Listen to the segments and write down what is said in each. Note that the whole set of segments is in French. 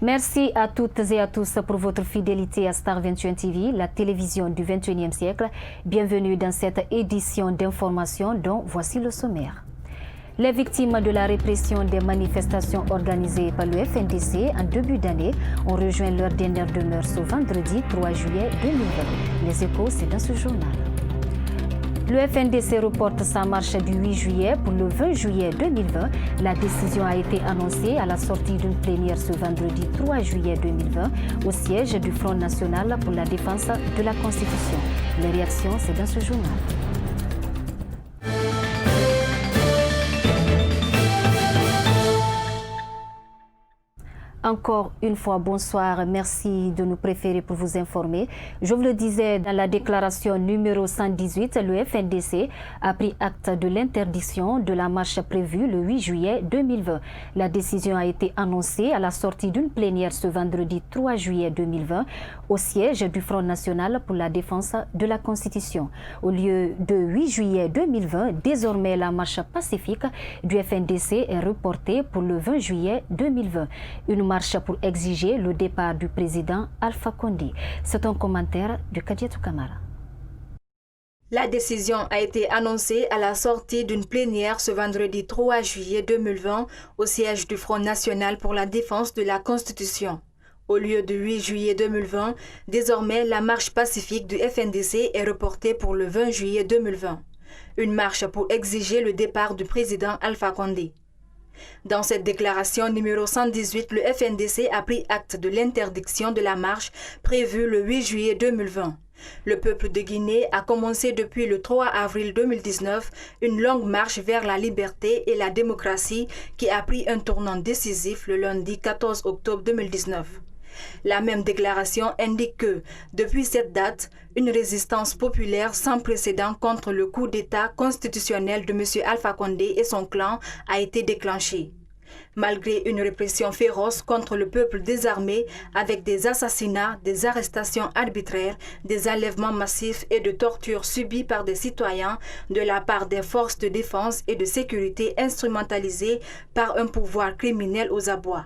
Merci à toutes et à tous pour votre fidélité à Star 21 TV, la télévision du 21e siècle. Bienvenue dans cette édition d'information dont voici le sommaire. Les victimes de la répression des manifestations organisées par le FNDC en début d'année ont rejoint leur dernière demeure ce vendredi 3 juillet 2020. Les échos, c'est dans ce journal. Le FNDC reporte sa marche du 8 juillet pour le 20 juillet 2020. La décision a été annoncée à la sortie d'une plénière ce vendredi 3 juillet 2020 au siège du Front national pour la défense de la Constitution. Les réactions, c'est dans ce journal. Encore une fois, bonsoir. Merci de nous préférer pour vous informer. Je vous le disais dans la déclaration numéro 118, le FNDC a pris acte de l'interdiction de la marche prévue le 8 juillet 2020. La décision a été annoncée à la sortie d'une plénière ce vendredi 3 juillet 2020 au siège du Front national pour la défense de la Constitution. Au lieu de 8 juillet 2020, désormais la marche pacifique du FNDC est reportée pour le 20 juillet 2020. Une marche pour exiger le départ du président Alpha Condé. C'est un commentaire de Kadiatou Kamara. La décision a été annoncée à la sortie d'une plénière ce vendredi 3 juillet 2020 au siège du Front national pour la défense de la Constitution. Au lieu de 8 juillet 2020, désormais la marche pacifique du FNDC est reportée pour le 20 juillet 2020. Une marche pour exiger le départ du président Alpha Condé. Dans cette déclaration numéro 118, le FNDC a pris acte de l'interdiction de la marche prévue le 8 juillet 2020. Le peuple de Guinée a commencé depuis le 3 avril 2019 une longue marche vers la liberté et la démocratie qui a pris un tournant décisif le lundi 14 octobre 2019. La même déclaration indique que, depuis cette date, une résistance populaire sans précédent contre le coup d'État constitutionnel de M. Alpha Condé et son clan a été déclenchée. Malgré une répression féroce contre le peuple désarmé avec des assassinats, des arrestations arbitraires, des enlèvements massifs et de tortures subies par des citoyens de la part des forces de défense et de sécurité instrumentalisées par un pouvoir criminel aux abois.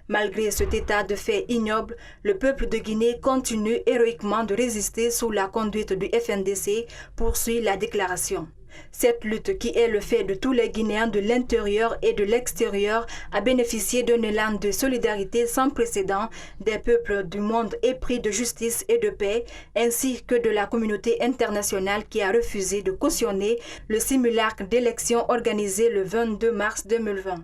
Malgré cet état de fait ignoble, le peuple de Guinée continue héroïquement de résister sous la conduite du FNDC, poursuit la déclaration. Cette lutte, qui est le fait de tous les Guinéens de l'intérieur et de l'extérieur, a bénéficié d'un élan de solidarité sans précédent des peuples du monde épris de justice et de paix, ainsi que de la communauté internationale qui a refusé de cautionner le simulacre d'élection organisé le 22 mars 2020.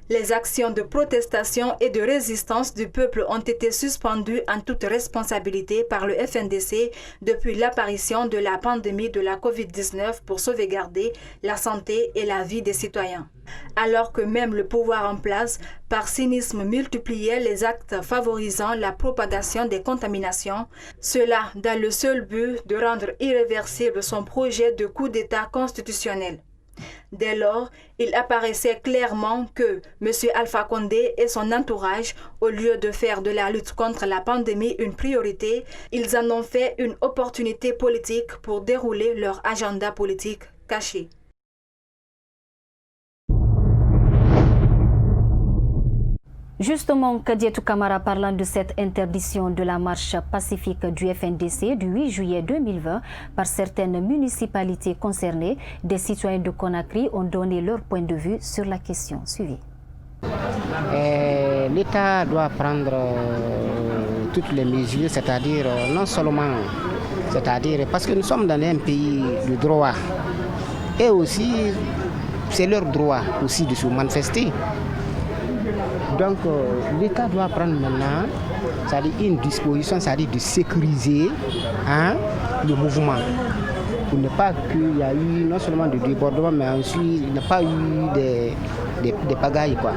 Les actions de protestation et de résistance du peuple ont été suspendues en toute responsabilité par le FNDC depuis l'apparition de la pandémie de la COVID-19 pour sauvegarder la santé et la vie des citoyens. Alors que même le pouvoir en place, par cynisme, multipliait les actes favorisant la propagation des contaminations, cela dans le seul but de rendre irréversible son projet de coup d'État constitutionnel. Dès lors, il apparaissait clairement que M. Alpha Condé et son entourage, au lieu de faire de la lutte contre la pandémie une priorité, ils en ont fait une opportunité politique pour dérouler leur agenda politique caché. Justement, Kadiatou Kamara, parlant de cette interdiction de la marche pacifique du FNDC du 8 juillet 2020 par certaines municipalités concernées, des citoyens de Conakry ont donné leur point de vue sur la question. Suivez. L'État doit prendre toutes les mesures, c'est-à-dire non seulement, parce que nous sommes dans un pays de droit, et aussi c'est leur droit aussi de se manifester. Donc l'État doit prendre maintenant une disposition, c'est-à-dire de sécuriser le mouvement. Pour ne pas qu'il y ait eu non seulement de débordement, mais ensuite il n'y a pas eu des pagailles, quoi.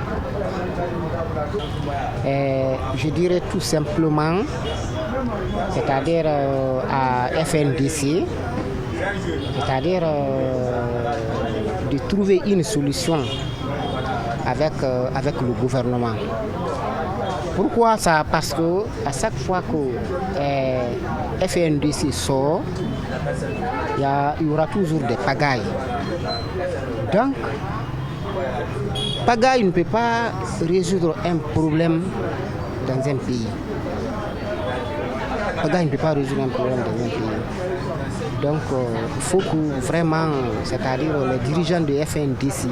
Je dirais tout simplement, c'est-à-dire à FNDC, c'est-à-dire de trouver une solution avec le gouvernement. Pourquoi ça? Parce que à chaque fois que FNDC sort, il y aura toujours des pagailles. Donc, pagaille ne peut pas résoudre un problème dans un pays. Le gars ne peut pas résoudre un problème dans un pays. Donc, il faut que vraiment, c'est-à-dire les dirigeants du FNDC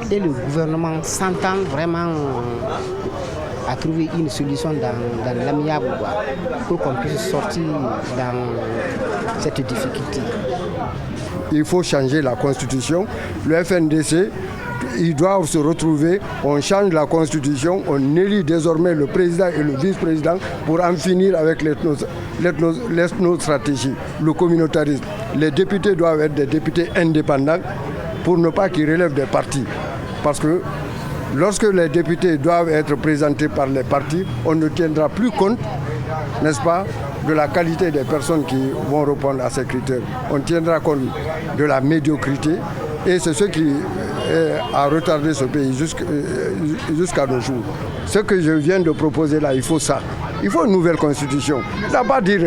et le gouvernement s'entendent vraiment à trouver une solution dans l'amiable pour qu'on puisse sortir dans cette difficulté. Il faut changer la constitution. Le FNDC, ils doivent se retrouver, on change la constitution, on élit désormais le président et le vice-président pour en finir avec l'ethnostratégie, le communautarisme. Les députés doivent être des députés indépendants pour ne pas qu'ils relèvent des partis. Parce que lorsque les députés doivent être présentés par les partis, on ne tiendra plus compte, n'est-ce pas, de la qualité des personnes qui vont répondre à ces critères. On tiendra compte de la médiocrité et c'est ce qui a retardé ce pays jusqu'à nos jours. Ce que je viens de proposer là, il faut ça. Il faut une nouvelle constitution. Il ne faut pas dire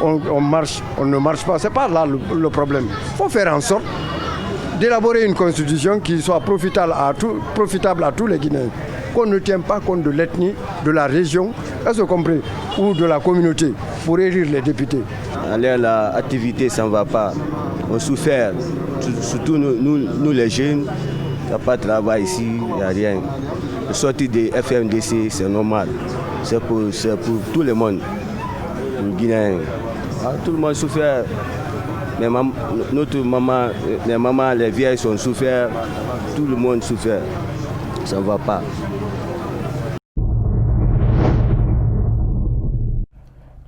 on marche, on ne marche pas. Ce n'est pas là le problème. Il faut faire en sorte d'élaborer une constitution qui soit profitable à tous les Guinéens. Qu'on ne tienne pas compte de l'ethnie, de la région, est-ce compris, ou de la communauté pour élire les députés. Aller à l'activité, ça ne va pas. On souffre, surtout nous les jeunes, il n'y a pas de travail ici, il n'y a rien. Sortir des FMDC, c'est normal. C'est pour tout le monde, les Guinéens. Tout le monde souffre. Notre maman, les mamans, les vieilles sont souffert, tout le monde souffre. Ça ne va pas.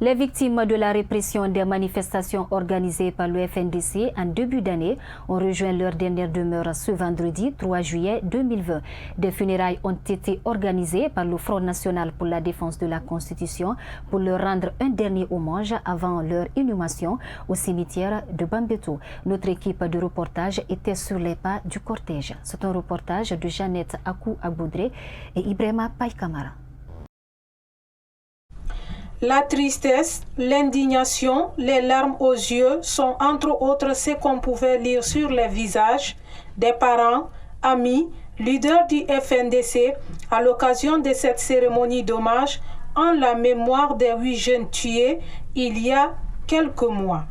Les victimes de la répression des manifestations organisées par le FNDC en début d'année ont rejoint leur dernière demeure ce vendredi 3 juillet 2020. Des funérailles ont été organisées par le Front national pour la défense de la Constitution pour leur rendre un dernier hommage avant leur inhumation au cimetière de Bambeto. Notre équipe de reportage était sur les pas du cortège. C'est un reportage de Jeannette Akou-Aboudré et Ibrahima Païkamara. La tristesse, l'indignation, les larmes aux yeux sont entre autres ce qu'on pouvait lire sur les visages des parents, amis, leaders du FNDC à l'occasion de cette cérémonie d'hommage en la mémoire des 8 jeunes tués il y a quelques mois.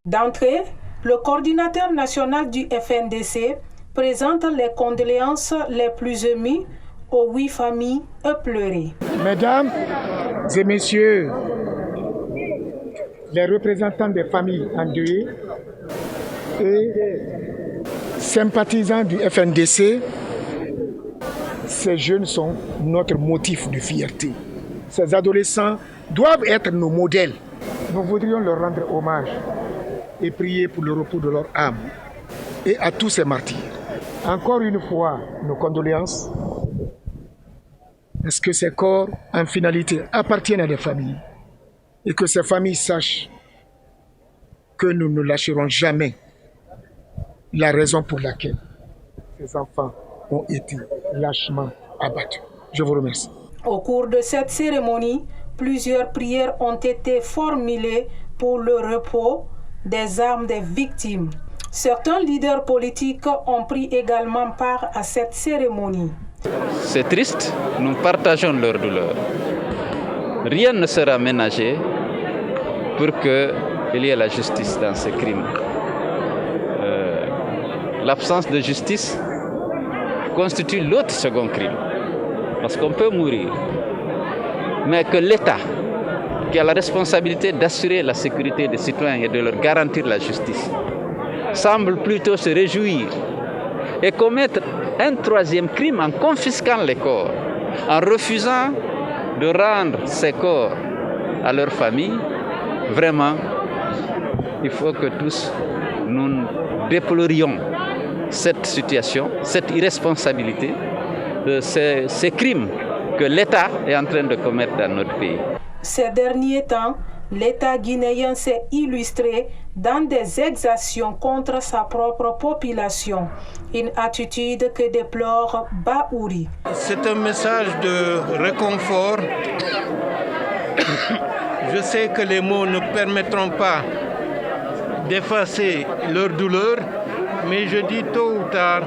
D'entrée, le coordinateur national du FNDC présente les condoléances les plus émues aux 8 familles pleurées. Mesdames et messieurs, les représentants des familles endeuillées et sympathisants du FNDC, ces jeunes sont notre motif de fierté. Ces adolescents doivent être nos modèles. Nous voudrions leur rendre hommage et prier pour le repos de leur âme et à tous ces martyrs. Encore une fois, nos condoléances. Est-ce que ces corps, en finalité, appartiennent à des familles et que ces familles sachent que nous ne lâcherons jamais la raison pour laquelle ces enfants ont été lâchement abattus. Je vous remercie. Au cours de cette cérémonie, plusieurs prières ont été formulées pour le repos des âmes des victimes. Certains leaders politiques ont pris également part à cette cérémonie. C'est triste, nous partageons leur douleur. Rien ne sera ménagé pour qu'il y ait la justice dans ces crimes. L'absence de justice constitue l'autre second crime. Parce qu'on peut mourir, mais que l'État, qui a la responsabilité d'assurer la sécurité des citoyens et de leur garantir la justice, semble plutôt se réjouir et commettre un troisième crime en confisquant les corps, en refusant de rendre ces corps à leur famille. Vraiment, il faut que tous nous déplorions cette situation, cette irresponsabilité, ces crimes que l'État est en train de commettre dans notre pays. Ces derniers temps, l'État guinéen s'est illustré dans des exactions contre sa propre population, une attitude que déplore Baouri. C'est un message de réconfort. Je sais que les mots ne permettront pas d'effacer leur douleur, mais je dis tôt ou tard,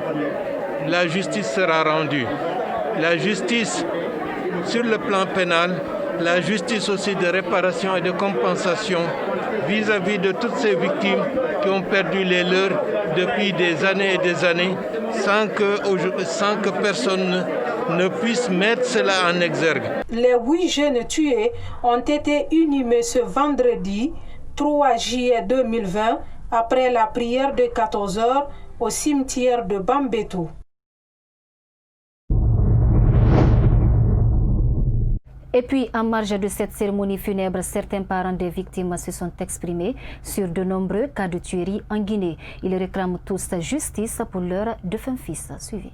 la justice sera rendue. La justice sur le plan pénal la justice aussi de réparation et de compensation vis-à-vis de toutes ces victimes qui ont perdu les leurs depuis des années et des années sans que personne ne puisse mettre cela en exergue. Les 8 jeunes tués ont été inhumés ce vendredi 3 juillet 2020 après la prière de 14 heures au cimetière de Bambeto. Et puis, en marge de cette cérémonie funèbre, certains parents des victimes se sont exprimés sur de nombreux cas de tuerie en Guinée. Ils réclament tous justice pour leur défunt fils. Suivi.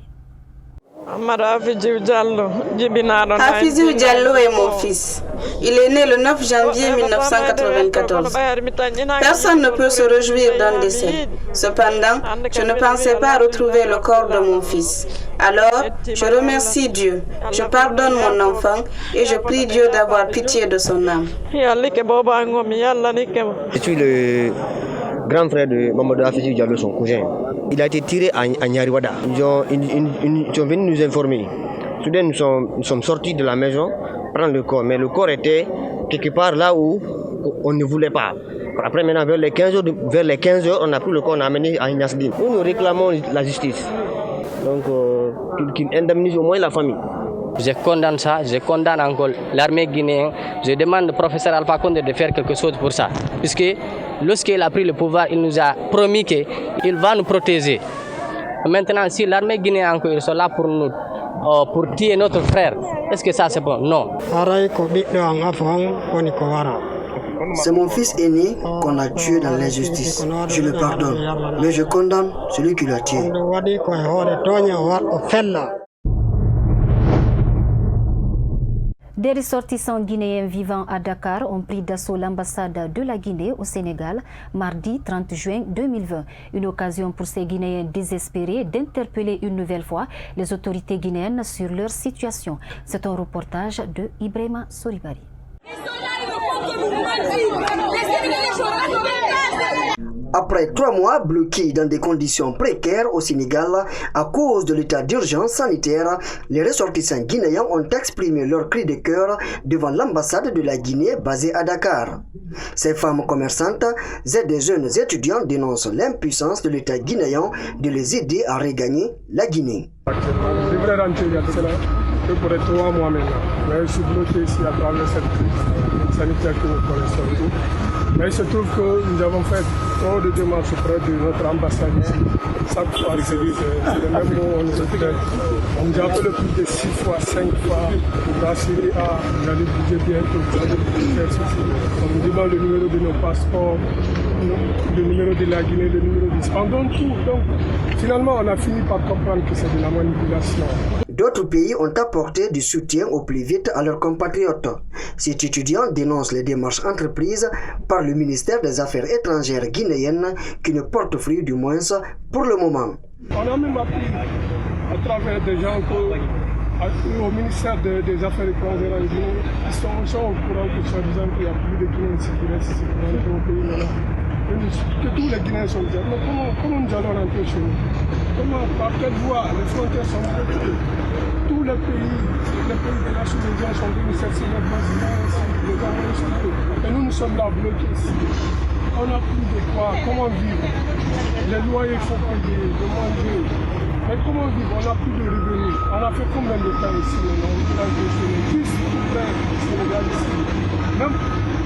Hafizou Diallo est mon fils. Il est né le 9 janvier 1994. Personne ne peut se réjouir d'un décès. Cependant, je ne pensais pas retrouver le corps de mon fils. Alors, je remercie Dieu. Je pardonne mon enfant et je prie Dieu d'avoir pitié de son âme. Je suis le grand frère de Mamadou Hafizou Diallo, son cousin. Il a été tiré à Nyariwada. Ils sont venus nous informer. Soudain, nous sommes sortis de la maison, prendre le corps. Mais le corps était quelque part là où on ne voulait pas. Après, maintenant, vers les 15 heures, on a pris le corps, on a amené à Ignasdine. Nous réclamons la justice. Donc, qu'il indemnise au moins la famille. Je condamne ça, je condamne encore l'armée guinéenne. Je demande au professeur Alpha Condé de faire quelque chose pour ça. Puisque lorsqu'il a pris le pouvoir, il nous a promis qu'il va nous protéger. Maintenant, si l'armée guinéenne encore, ils sont là pour nous, pour tuer notre frère, est-ce que ça c'est bon? Non. C'est mon fils aîné qu'on a tué dans l'injustice. Je le pardonne, mais je condamne celui qui l'a tué. Des ressortissants guinéens vivant à Dakar ont pris d'assaut l'ambassade de la Guinée au Sénégal mardi 30 juin 2020. Une occasion pour ces Guinéens désespérés d'interpeller une nouvelle fois les autorités guinéennes sur leur situation. C'est un reportage de Ibrahima Soribari. Après 3 mois bloqués dans des conditions précaires au Sénégal à cause de l'état d'urgence sanitaire, les ressortissants guinéens ont exprimé leur cri de cœur devant l'ambassade de la Guinée basée à Dakar. Ces femmes commerçantes et des jeunes étudiants dénoncent l'impuissance de l'état guinéen de les aider à regagner la Guinée. Je voudrais rentrer il y a pour 3 mois maintenant, mais je suis bloqué ici à travers cette crise sanitaire que nous connaissons tous. Mais il se trouve que nous avons fait trop de démarches auprès de notre ambassade ici. Chaque fois, c'est le même mot, on nous appelle. On nous appelle plus de 6 fois, 5 fois pour assurer vous allez bouger bientôt, vous allez faire ceci. On nous demande le numéro de nos passeports, le numéro de la Guinée, le numéro du Spandon, tout. Donc, finalement, on a fini par comprendre que c'est de la manipulation. D'autres pays ont apporté du soutien au plus vite à leurs compatriotes. Cet étudiant dénonce les démarches entreprises par le ministère des Affaires étrangères guinéennes qui ne portent fruit du moins pour le moment. On a même appris à travers des gens au ministère des Affaires étrangères en Guinée, ils sont au courant que soi-disant qu'il y a plus de Guinéens qui restent ici pour rentrer au pays maintenant. Que tous les Guinéens sont déjà. Mais comment nous allons rentrer chez nous? Comment, par quelle voie? Les frontières sont bloquées. Tous les pays de la sous-région sont venus chercher leurs bases, les Gambiens sont bloqués. Et nous sommes là bloqués ici. On n'a plus de quoi. Comment vivre? Les loyers, il faut payer, de manger. Mais comment vivre? On n'a plus de revenus. On a fait combien de temps ici maintenant? Juste pour faire le Sénégal ici. Même,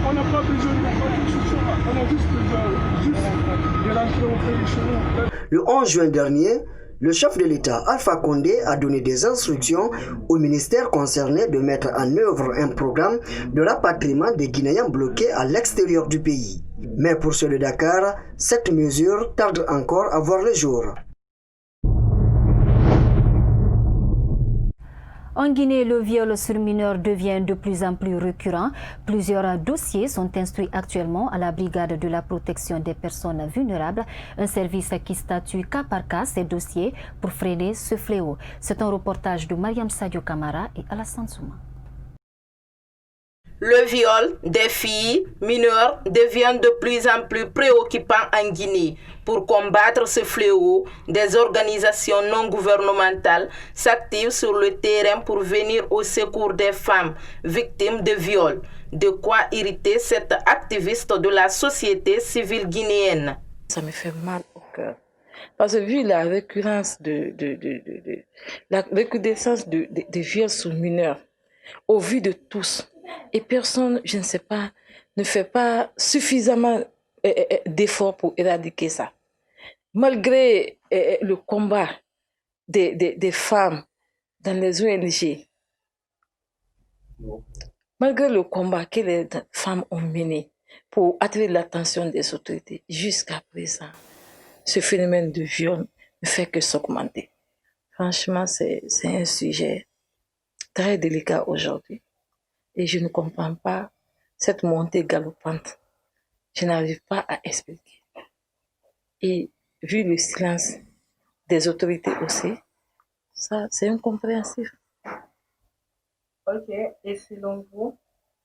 on n'a pas besoin de faire tout ça. On a juste besoin de rentrer au pays chez nous. Le 11 juin dernier, le chef de l'État, Alpha Condé, a donné des instructions au ministère concerné de mettre en œuvre un programme de rapatriement des Guinéens bloqués à l'extérieur du pays. Mais pour ceux de Dakar, cette mesure tarde encore à voir le jour. En Guinée, le viol sur mineurs devient de plus en plus récurrent. Plusieurs dossiers sont instruits actuellement à la Brigade de la protection des personnes vulnérables, un service qui statue cas par cas ces dossiers pour freiner ce fléau. C'est un reportage de Mariam Sadio Kamara et Alassane Souma. Le viol des filles mineures devient de plus en plus préoccupant en Guinée. Pour combattre ce fléau, des organisations non gouvernementales s'activent sur le terrain pour venir au secours des femmes victimes de viols. De quoi irriter cette activiste de la société civile guinéenne. Ça me fait mal au cœur. Parce que vu la récurrence la recrudescence des viols sur mineurs, au vu de tous, et personne, je ne sais pas, ne fait pas suffisamment d'efforts pour éradiquer ça. Malgré le combat des femmes dans les ONG, malgré le combat que les femmes ont mené pour attirer l'attention des autorités, jusqu'à présent, ce phénomène de viol ne fait que s'augmenter. Franchement, c'est un sujet très délicat aujourd'hui. Et je ne comprends pas cette montée galopante. Je n'arrive pas à expliquer. Et vu le silence des autorités aussi, ça, c'est incompréhensible. Ok, et selon vous,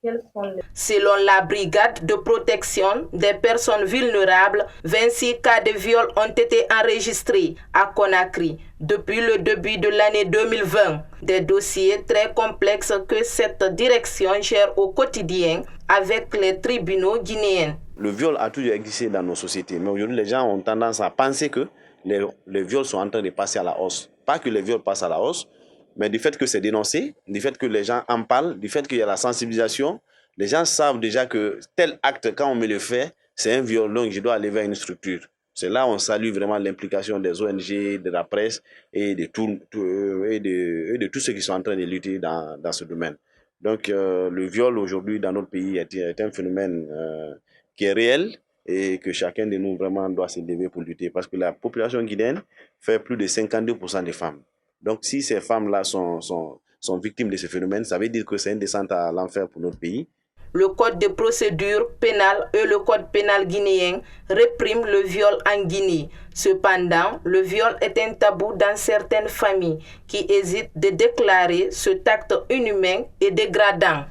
quels sont les... Selon la brigade de protection des personnes vulnérables, 26 cas de viol ont été enregistrés à Conakry depuis le début de l'année 2020. Des dossiers très complexes que cette direction gère au quotidien avec les tribunaux guinéens. Le viol a toujours existé dans nos sociétés, mais aujourd'hui les gens ont tendance à penser que les viols sont en train de passer à la hausse. Pas que les viols passent à la hausse, mais du fait que c'est dénoncé, du fait que les gens en parlent, du fait qu'il y a la sensibilisation, les gens savent déjà que tel acte, quand on me le fait, c'est un viol, donc je dois aller vers une structure. C'est là où on salue vraiment l'implication des ONG, de la presse et de tous ceux qui sont en train de lutter dans ce domaine. Donc le viol aujourd'hui dans notre pays est un phénomène qui est réel et que chacun de nous vraiment doit se lever pour lutter parce que la population guinéenne fait plus de 52% des femmes. Donc si ces femmes-là sont victimes de ce phénomène, ça veut dire que c'est une descente à l'enfer pour notre pays. Le code de procédure pénale et le code pénal guinéen répriment le viol en Guinée. Cependant, le viol est un tabou dans certaines familles qui hésitent de déclarer cet acte inhumain et dégradant.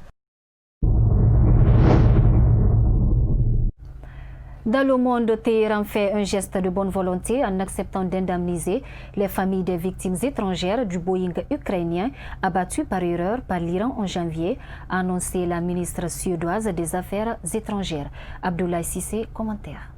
Dans le monde, Téhéran fait un geste de bonne volonté en acceptant d'indemniser les familles des victimes étrangères du Boeing ukrainien abattu par erreur par l'Iran en janvier, a annoncé la ministre suédoise des Affaires étrangères. Abdoulaye Cissé, commentaire.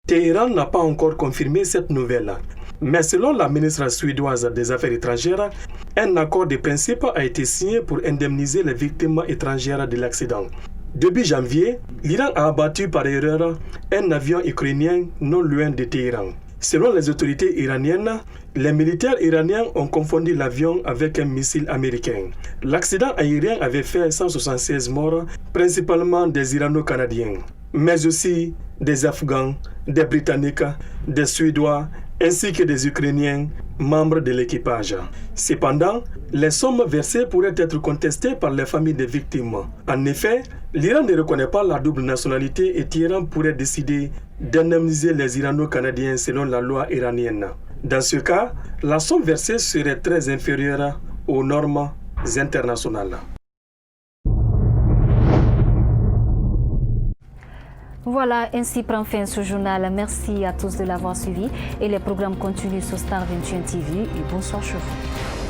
Téhéran n'a pas encore confirmé cette nouvelle. Mais selon la ministre suédoise des Affaires étrangères, un accord de principe a été signé pour indemniser les victimes étrangères de l'accident. Début janvier, l'Iran a abattu par erreur un avion ukrainien non loin de Téhéran. Selon les autorités iraniennes, les militaires iraniens ont confondu l'avion avec un missile américain. L'accident aérien avait fait 176 morts, principalement des Irano-Canadiens, mais aussi des Afghans, des Britanniques, des Suédois, ainsi que des Ukrainiens, membres de l'équipage. Cependant, les sommes versées pourraient être contestées par les familles des victimes. En effet, l'Iran ne reconnaît pas la double nationalité et Téhéran pourrait décider d'indemniser les Irano-Canadiens selon la loi iranienne. Dans ce cas, la somme versée serait très inférieure aux normes internationales. Voilà, ainsi prend fin ce journal. Merci à tous de l'avoir suivi et les programmes continuent sur Star 21 TV et bonsoir chez vous.